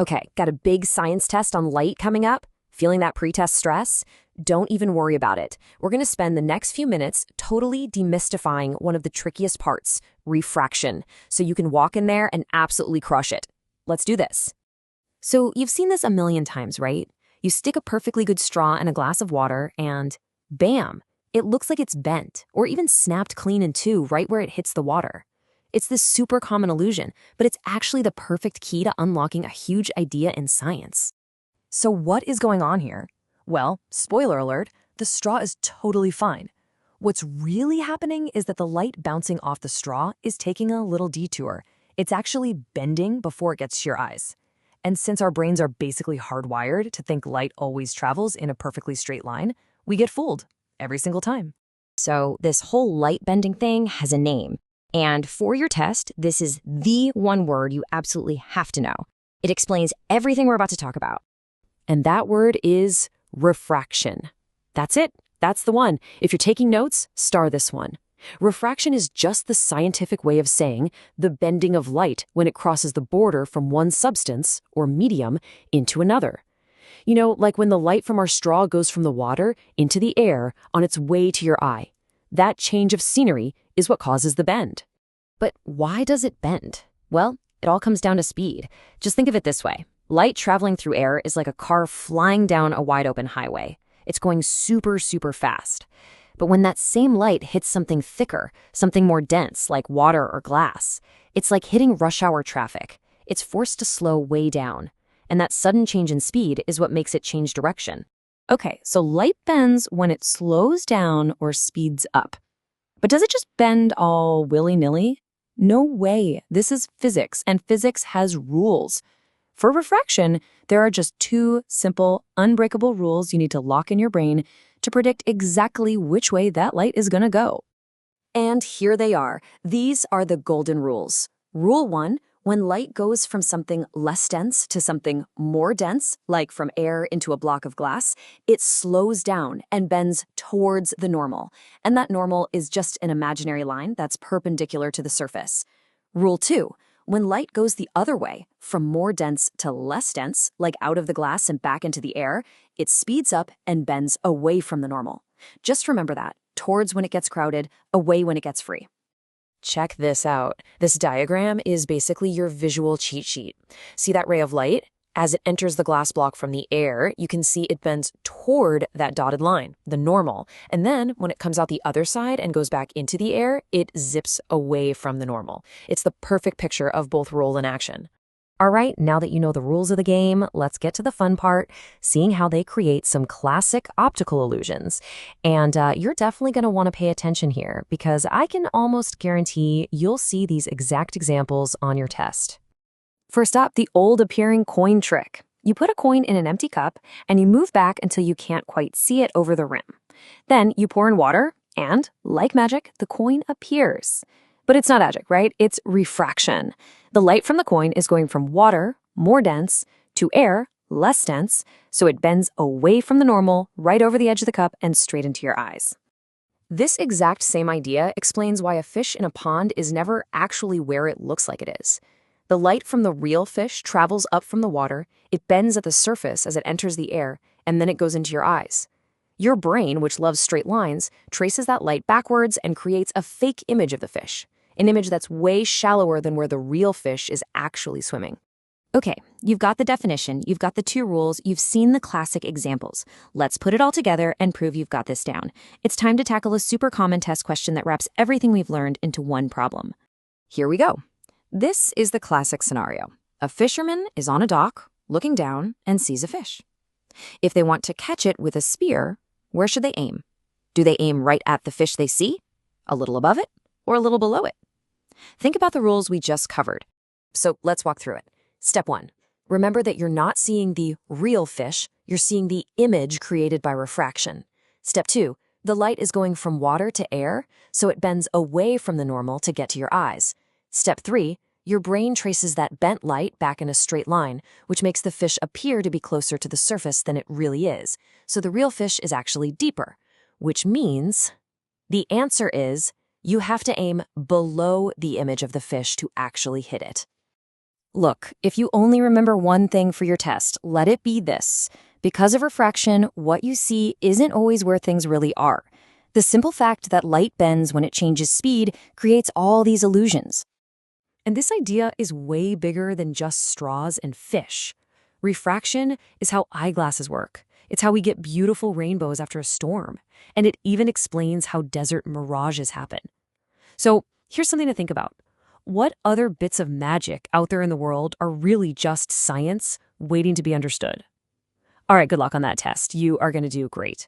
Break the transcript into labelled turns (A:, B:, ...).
A: Okay, got a big science test on light coming up? Feeling that pretest stress? Don't even worry about it. We're going to spend the next few minutes totally demystifying one of the trickiest parts, refraction, so you can walk in there and absolutely crush it. Let's do this. So you've seen this a million times, right? You stick a perfectly good straw in a glass of water and bam, it looks like it's bent or even snapped clean in two right where it hits the water. It's this super common illusion, but it's actually the perfect key to unlocking a huge idea in science. So what is going on here? Well, spoiler alert, the straw is totally fine. What's really happening is that the light bouncing off the straw is taking a little detour. It's actually bending before it gets to your eyes. And since our brains are basically hardwired to think light always travels in a perfectly straight line, we get fooled every single time. So this whole light bending thing has a name. And for your test, this is the one word you absolutely have to know. It explains everything we're about to talk about. And that word is refraction. That's it. That's the one. If you're taking notes, star this one. Refraction is just the scientific way of saying the bending of light when it crosses the border from one substance, or medium, into another. You know, like when the light from our straw goes from the water into the air on its way to your eye. That change of scenery is what causes the bend. But why does it bend? Well, it all comes down to speed. Just think of it this way. Light traveling through air is like a car flying down a wide-open highway. It's going super, super fast. But when that same light hits something thicker, something more dense, like water or glass, it's like hitting rush hour traffic. It's forced to slow way down. And that sudden change in speed is what makes it change direction. Okay, so light bends when it slows down or speeds up. But does it just bend all willy-nilly? No way. This is physics, and physics has rules. For refraction, there are just two simple, unbreakable rules you need to lock in your brain to predict exactly which way that light is going to go. And here they are. These are the golden rules. Rule 1, when light goes from something less dense to something more dense, like from air into a block of glass, it slows down and bends towards the normal. And that normal is just an imaginary line that's perpendicular to the surface. Rule 2, when light goes the other way, from more dense to less dense, like out of the glass and back into the air, it speeds up and bends away from the normal. Just remember that, towards when it gets crowded, away when it gets free. Check this out. This diagram is basically your visual cheat sheet. See that ray of light? As it enters the glass block from the air, you can see it bends toward that dotted line, the normal. And then when it comes out the other side and goes back into the air, it zips away from the normal. It's the perfect picture of both role and action. All right, now that you know the rules of the game, let's get to the fun part, seeing how they create some classic optical illusions. And you're definitely going to want to pay attention here because I can almost guarantee you'll see these exact examples on your test. First up, the old appearing coin trick. You put a coin in an empty cup and you move back until you can't quite see it over the rim. Then you pour in water and, like magic, the coin appears. But it's not magic, right? It's refraction. The light from the coin is going from water, more dense, to air, less dense, so it bends away from the normal, right over the edge of the cup and straight into your eyes. This exact same idea explains why a fish in a pond is never actually where it looks like it is. The light from the real fish travels up from the water, it bends at the surface as it enters the air, and then it goes into your eyes. Your brain, which loves straight lines, traces that light backwards and creates a fake image of the fish, an image that's way shallower than where the real fish is actually swimming. Okay, you've got the definition, you've got the two rules, you've seen the classic examples. Let's put it all together and prove you've got this down. It's time to tackle a super common test question that wraps everything we've learned into one problem. Here we go. This is the classic scenario. A fisherman is on a dock, looking down, and sees a fish. If they want to catch it with a spear, where should they aim? Do they aim right at the fish they see, a little above it, or a little below it? Think about the rules we just covered. So let's walk through it. Step 1. Remember that you're not seeing the real fish, you're seeing the image created by refraction. Step 2. The light is going from water to air, so it bends away from the normal to get to your eyes. Step 3, your brain traces that bent light back in a straight line, which makes the fish appear to be closer to the surface than it really is. So the real fish is actually deeper, which means the answer is you have to aim below the image of the fish to actually hit it. Look, if you only remember one thing for your test, let it be this. Because of refraction, what you see isn't always where things really are. The simple fact that light bends when it changes speed creates all these illusions. And this idea is way bigger than just straws and fish. Refraction is how eyeglasses work. It's how we get beautiful rainbows after a storm. And it even explains how desert mirages happen. So here's something to think about. What other bits of magic out there in the world are really just science waiting to be understood? All right, good luck on that test. You are going to do great.